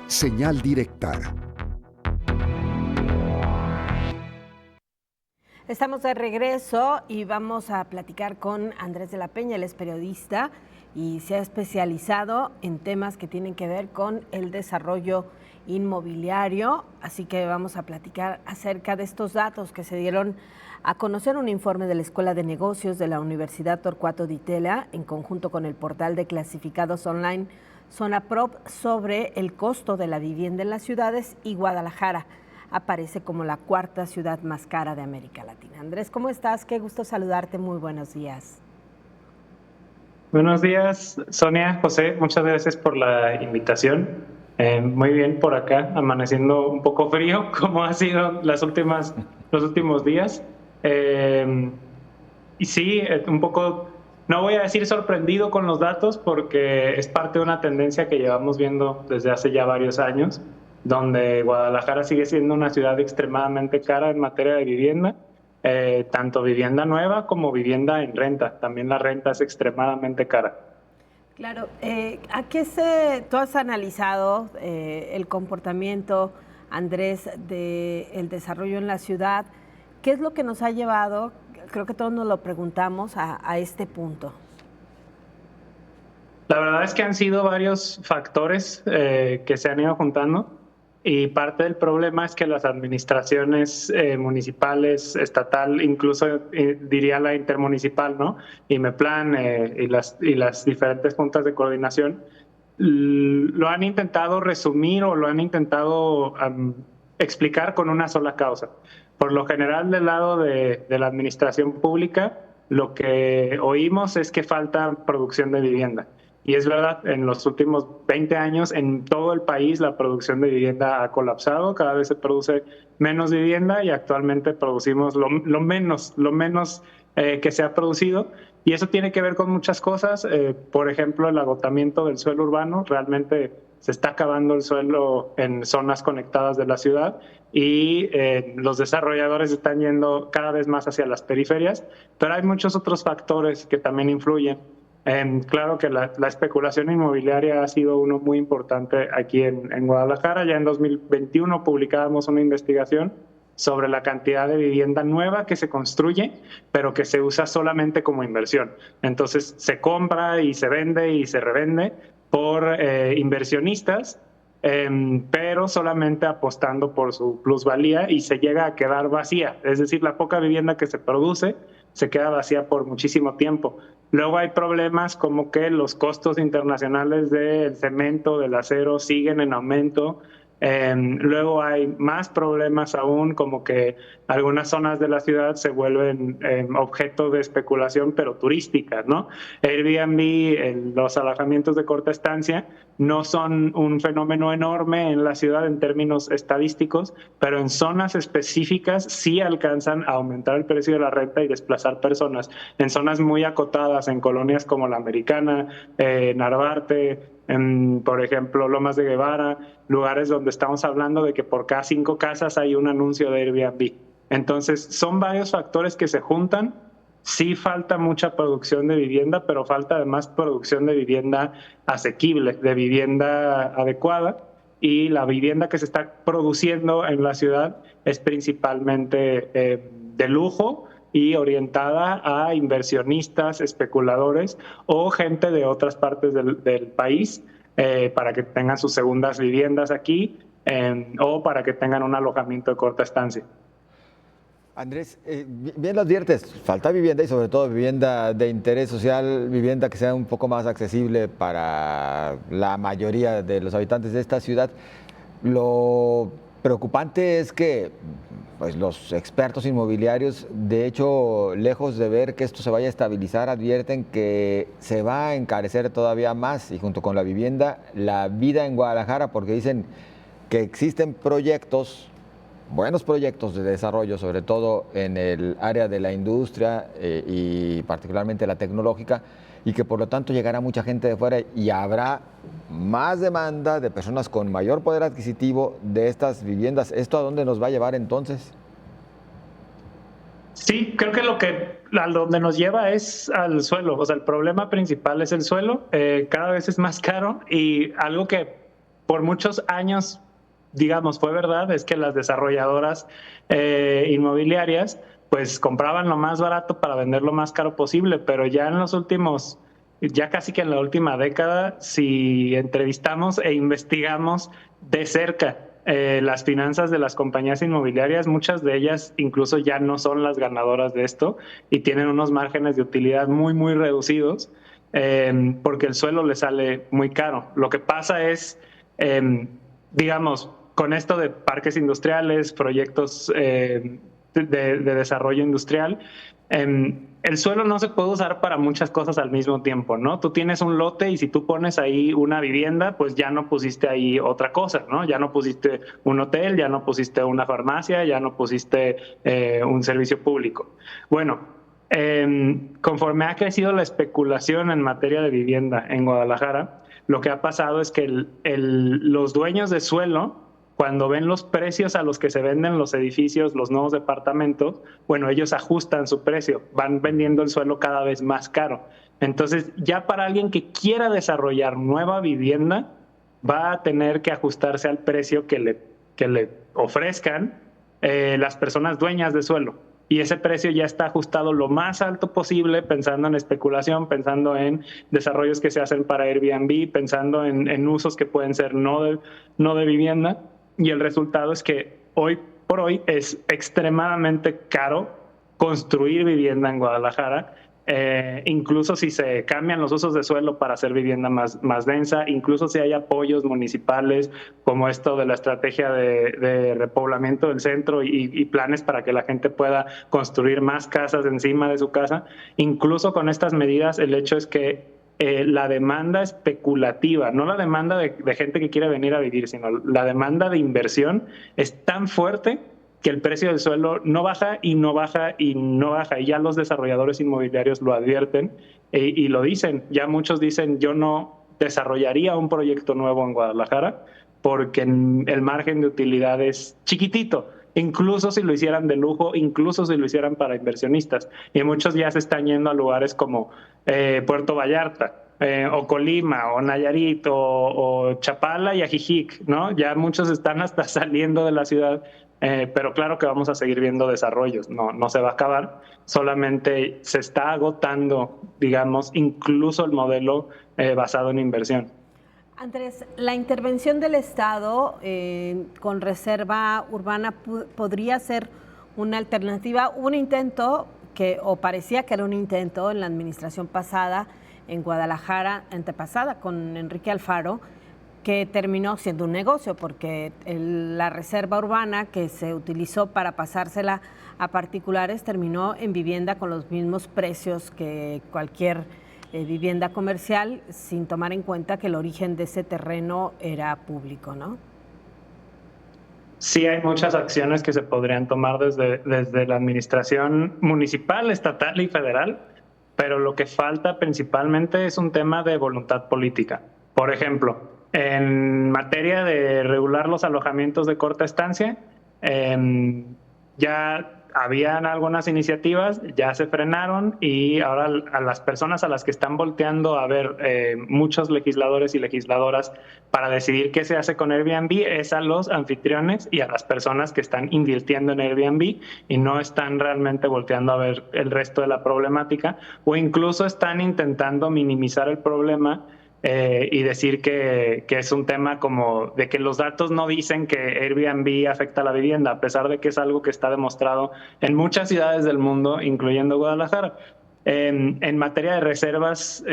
Señal directa. Estamos de regreso y vamos a platicar con Andrés de la Peña. Él es periodista y se ha especializado en temas que tienen que ver con el desarrollo inmobiliario. Así que vamos a platicar acerca de estos datos que se dieron a conocer, un informe de la Escuela de Negocios de la Universidad Torcuato Di Tella en conjunto con el portal de clasificados online Zonaprop sobre el costo de la vivienda en las ciudades, y Guadalajara aparece como la cuarta ciudad más cara de América Latina. Andrés, ¿cómo estás? Qué gusto saludarte. Muy buenos días. Buenos días, Sonia, José. Muchas gracias por la invitación. Muy bien por acá, amaneciendo un poco frío, como ha sido los últimos días. Y sí, un poco, no voy a decir sorprendido con los datos, porque es parte de una tendencia que llevamos viendo desde hace ya varios años, donde Guadalajara sigue siendo una ciudad extremadamente cara en materia de vivienda, tanto vivienda nueva como vivienda en renta. También la renta es extremadamente cara. Claro, ¿tú has analizado el comportamiento, Andrés, del desarrollo en la ciudad? ¿Qué es lo que nos ha llevado, creo que todos nos lo preguntamos, a este punto? La verdad es que han sido varios factores que se han ido juntando, y parte del problema es que las administraciones municipales, estatal, incluso diría la intermunicipal, ¿no? IMEPLAN y las diferentes juntas de coordinación, lo han intentado resumir o lo han intentado explicar con una sola causa. Por lo general, del lado de la administración pública, lo que oímos es que falta producción de vivienda. Y es verdad, en los últimos 20 años en todo el país la producción de vivienda ha colapsado, cada vez se produce menos vivienda y actualmente producimos lo menos que se ha producido. Y eso tiene que ver con muchas cosas, por ejemplo, el agotamiento del suelo urbano. Realmente se está acabando el suelo en zonas conectadas de la ciudad, y los desarrolladores están yendo cada vez más hacia las periferias, pero hay muchos otros factores que también influyen. Claro que la especulación inmobiliaria ha sido uno muy importante aquí en Guadalajara. Ya en 2021 publicábamos una investigación sobre la cantidad de vivienda nueva que se construye, pero que se usa solamente como inversión. Entonces se compra y se vende y se revende por inversionistas, pero solamente apostando por su plusvalía, y se llega a quedar vacía. Es decir, la poca vivienda que se produce se queda vacía por muchísimo tiempo. Luego hay problemas como que los costos internacionales del cemento, del acero, siguen en aumento. Luego hay más problemas aún, como que algunas zonas de la ciudad se vuelven objeto de especulación, pero turísticas, ¿no? Airbnb, los alojamientos de corta estancia, no son un fenómeno enorme en la ciudad en términos estadísticos, pero en zonas específicas sí alcanzan a aumentar el precio de la renta y desplazar personas. En zonas muy acotadas, en colonias como la Americana, Narvarte, por ejemplo, Lomas de Guevara, lugares donde estamos hablando de que por cada 5 casas hay un anuncio de Airbnb. Entonces, son varios factores que se juntan. Sí falta mucha producción de vivienda, pero falta además producción de vivienda asequible, de vivienda adecuada. Y la vivienda que se está produciendo en la ciudad es principalmente de lujo y orientada a inversionistas, especuladores o gente de otras partes del país, para que tengan sus segundas viviendas aquí, o para que tengan un alojamiento de corta estancia. Andrés, bien lo adviertes, falta vivienda, y sobre todo vivienda de interés social, vivienda que sea un poco más accesible para la mayoría de los habitantes de esta ciudad. Lo preocupante es que pues, los expertos inmobiliarios, de hecho, lejos de ver que esto se vaya a estabilizar, advierten que se va a encarecer todavía más, y junto con la vivienda, la vida en Guadalajara, porque dicen que existen proyectos, buenos proyectos de desarrollo, sobre todo en el área de la industria y particularmente la tecnológica, y que por lo tanto llegará mucha gente de fuera y habrá más demanda de personas con mayor poder adquisitivo de estas viviendas. ¿Esto a dónde nos va a llevar entonces? Sí, creo que a donde nos lleva es al suelo. O sea, el problema principal es el suelo. Cada vez es más caro, y algo que por muchos años, digamos, fue verdad, es que las desarrolladoras inmobiliarias pues compraban lo más barato para vender lo más caro posible, pero ya en los últimos, ya casi que en la última década, si entrevistamos e investigamos de cerca las finanzas de las compañías inmobiliarias, muchas de ellas incluso ya no son las ganadoras de esto y tienen unos márgenes de utilidad muy, muy reducidos porque el suelo les sale muy caro. Lo que pasa es, digamos, con esto de parques industriales, proyectos de desarrollo industrial, el suelo no se puede usar para muchas cosas al mismo tiempo, ¿no? Tú tienes un lote y si tú pones ahí una vivienda, pues ya no pusiste ahí otra cosa, ¿no? Ya no pusiste un hotel, ya no pusiste una farmacia, ya no pusiste un servicio público. Bueno, conforme ha crecido la especulación en materia de vivienda en Guadalajara, lo que ha pasado es que los dueños de suelo, cuando ven los precios a los que se venden los edificios, los nuevos departamentos, bueno, ellos ajustan su precio, van vendiendo el suelo cada vez más caro. Entonces, ya para alguien que quiera desarrollar nueva vivienda, va a tener que ajustarse al precio que le ofrezcan las personas dueñas de suelo. Y ese precio ya está ajustado lo más alto posible, pensando en especulación, pensando en desarrollos que se hacen para Airbnb, pensando en usos que pueden ser no de vivienda. Y el resultado es que hoy por hoy es extremadamente caro construir vivienda en Guadalajara, incluso si se cambian los usos de suelo para hacer vivienda más densa, incluso si hay apoyos municipales como esto de la estrategia de repoblamiento del centro y planes para que la gente pueda construir más casas encima de su casa. Incluso con estas medidas, el hecho es que la demanda especulativa, no la demanda de gente que quiere venir a vivir, sino la demanda de inversión es tan fuerte que el precio del suelo no baja y no baja y no baja. Y ya los desarrolladores inmobiliarios lo advierten y lo dicen. Ya muchos dicen, yo no desarrollaría un proyecto nuevo en Guadalajara porque el margen de utilidad es chiquitito. Incluso si lo hicieran de lujo, incluso si lo hicieran para inversionistas. Y muchos ya se están yendo a lugares como Puerto Vallarta, o Colima, o Nayarit, o Chapala y Ajijic, ¿no? Ya muchos están hasta saliendo de la ciudad, pero claro que vamos a seguir viendo desarrollos, no se va a acabar, solamente se está agotando, digamos, incluso el modelo basado en inversión. Andrés, la intervención del Estado con reserva urbana podría ser una alternativa. Un intento o parecía que era un intento en la administración pasada en Guadalajara, antepasada, con Enrique Alfaro, que terminó siendo un negocio porque la reserva urbana que se utilizó para pasársela a particulares terminó en vivienda con los mismos precios que cualquier vivienda comercial, sin tomar en cuenta que el origen de ese terreno era público, ¿no? Sí, hay muchas acciones que se podrían tomar desde la administración municipal, estatal y federal, pero lo que falta principalmente es un tema de voluntad política. Por ejemplo, en materia de regular los alojamientos de corta estancia, ya habían algunas iniciativas, ya se frenaron y ahora a las personas a las que están volteando a ver muchos legisladores y legisladoras para decidir qué se hace con Airbnb es a los anfitriones y a las personas que están invirtiendo en Airbnb y no están realmente volteando a ver el resto de la problemática o incluso están intentando minimizar el problema y decir que es un tema como de que los datos no dicen que Airbnb afecta a la vivienda, a pesar de que es algo que está demostrado en muchas ciudades del mundo, incluyendo Guadalajara. En materia de reservas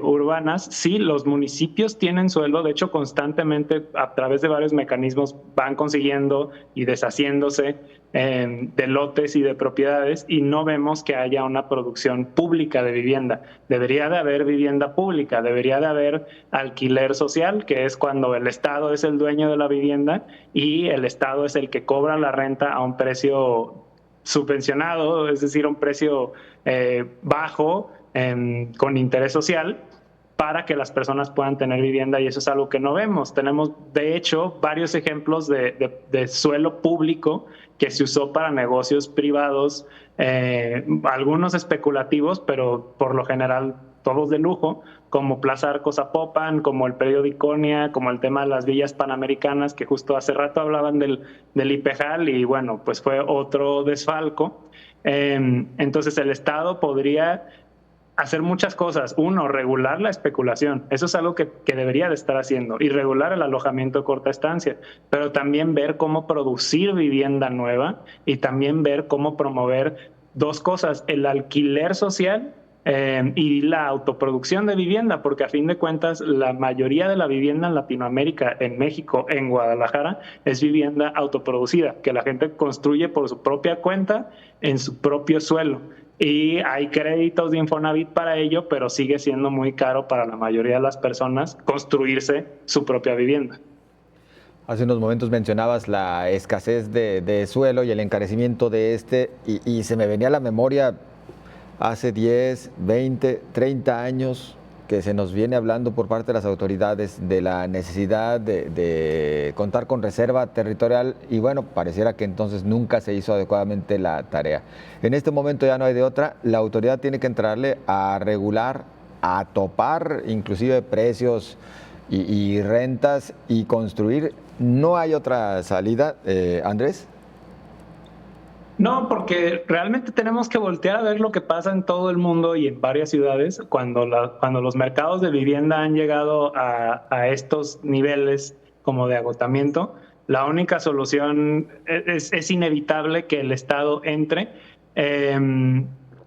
urbanas, sí, los municipios tienen suelo, de hecho constantemente a través de varios mecanismos van consiguiendo y deshaciéndose de lotes y de propiedades y no vemos que haya una producción pública de vivienda. Debería de haber vivienda pública, debería de haber alquiler social, que es cuando el Estado es el dueño de la vivienda y el Estado es el que cobra la renta a un precio subvencionado, es decir, un precio bajo con interés social para que las personas puedan tener vivienda y eso es algo que no vemos. Tenemos, de hecho, varios ejemplos de suelo público que se usó para negocios privados, algunos especulativos, pero por lo general todos de lujo, como Plaza Arcos Zapopan, como el Predio de Iconia, como el tema de las villas panamericanas, que justo hace rato hablaban del IPEJAL, y bueno, pues fue otro desfalco. Entonces el Estado podría hacer muchas cosas. Uno, regular la especulación. Eso es algo que debería de estar haciendo. Y regular el alojamiento de corta estancia. Pero también ver cómo producir vivienda nueva y también ver cómo promover dos cosas: el alquiler social y la autoproducción de vivienda, porque a fin de cuentas la mayoría de la vivienda en Latinoamérica, en México, en Guadalajara, es vivienda autoproducida, que la gente construye por su propia cuenta en su propio suelo. Y hay créditos de Infonavit para ello, pero sigue siendo muy caro para la mayoría de las personas construirse su propia vivienda. Hace unos momentos mencionabas la escasez de suelo y el encarecimiento de y se me venía a la memoria hace 10, 20, 30 años que se nos viene hablando por parte de las autoridades de la necesidad de contar con reserva territorial, y bueno, pareciera que entonces nunca se hizo adecuadamente la tarea. En este momento ya no hay de otra, la autoridad tiene que entrarle a regular, a topar inclusive precios y rentas y construir. ¿No hay otra salida, Andrés? No, porque realmente tenemos que voltear a ver lo que pasa en todo el mundo y en varias ciudades cuando los mercados de vivienda han llegado a estos niveles como de agotamiento. La única solución es inevitable que el Estado entre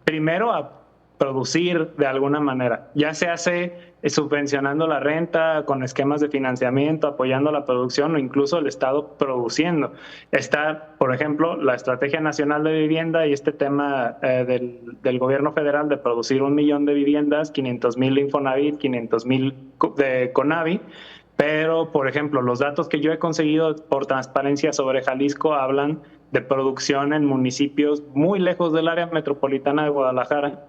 primero a producir de alguna manera. Ya se hace subvencionando la renta, con esquemas de financiamiento, apoyando la producción, o incluso el Estado produciendo. Está, por ejemplo, la Estrategia Nacional de Vivienda y este tema del gobierno federal de producir 1 millón de viviendas, 500,000 de Infonavit, 500,000 de Conavi. Pero, por ejemplo, los datos que yo he conseguido por Transparencia sobre Jalisco hablan de producción en municipios muy lejos del área metropolitana de Guadalajara.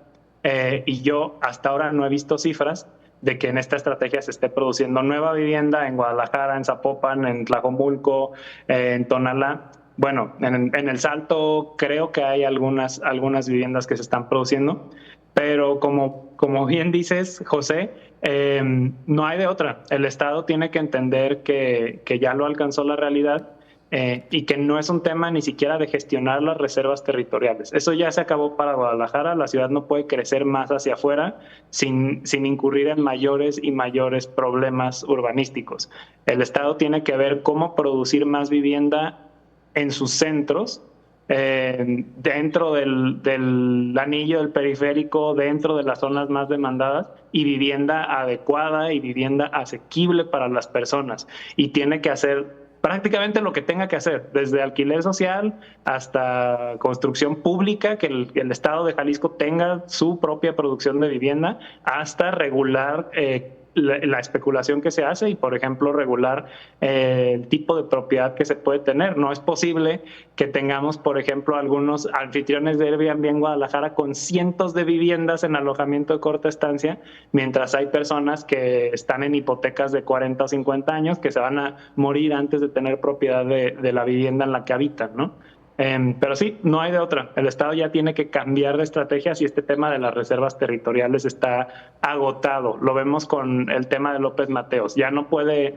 Y yo hasta ahora no he visto cifras de que en esta estrategia se esté produciendo nueva vivienda en Guadalajara, en Zapopan, en Tlajomulco, en Tonalá. Bueno, en El Salto creo que hay algunas viviendas que se están produciendo, pero como bien dices, José, no hay de otra. El Estado tiene que entender que ya lo alcanzó la realidad. Y que no es un tema ni siquiera de gestionar las reservas territoriales. Eso ya se acabó para Guadalajara. La ciudad no puede crecer más hacia afuera sin incurrir en mayores y mayores problemas urbanísticos. El Estado tiene que ver cómo producir más vivienda en sus centros, dentro del anillo del periférico, dentro de las zonas más demandadas, y vivienda adecuada y vivienda asequible para las personas. Y tiene que hacer prácticamente lo que tenga que hacer, desde alquiler social hasta construcción pública, que el Estado de Jalisco tenga su propia producción de vivienda, hasta regular la especulación que se hace y, por ejemplo, regular el tipo de propiedad que se puede tener. No es posible que tengamos, por ejemplo, algunos anfitriones de Airbnb en Guadalajara con cientos de viviendas en alojamiento de corta estancia, mientras hay personas que están en hipotecas de 40 o 50 años que se van a morir antes de tener propiedad de la vivienda en la que habitan, ¿no? Pero sí, no hay de otra. El Estado ya tiene que cambiar de estrategias y este tema de las reservas territoriales está agotado. Lo vemos con el tema de López Mateos. Ya no puede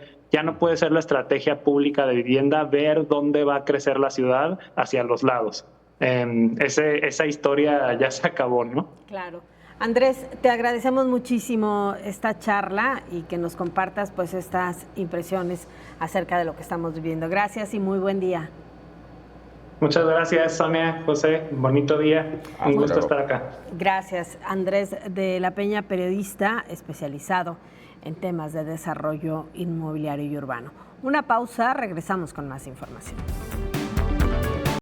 ser la estrategia pública de vivienda ver dónde va a crecer la ciudad hacia los lados. Esa historia ya se acabó, ¿no? Claro. Andrés, te agradecemos muchísimo esta charla y que nos compartas pues estas impresiones acerca de lo que estamos viviendo. Gracias y muy buen día. Muchas gracias, Sonia, José. Bonito día. Un gusto estar acá. Gracias, Andrés de la Peña, periodista especializado en temas de desarrollo inmobiliario y urbano. Una pausa, regresamos con más información.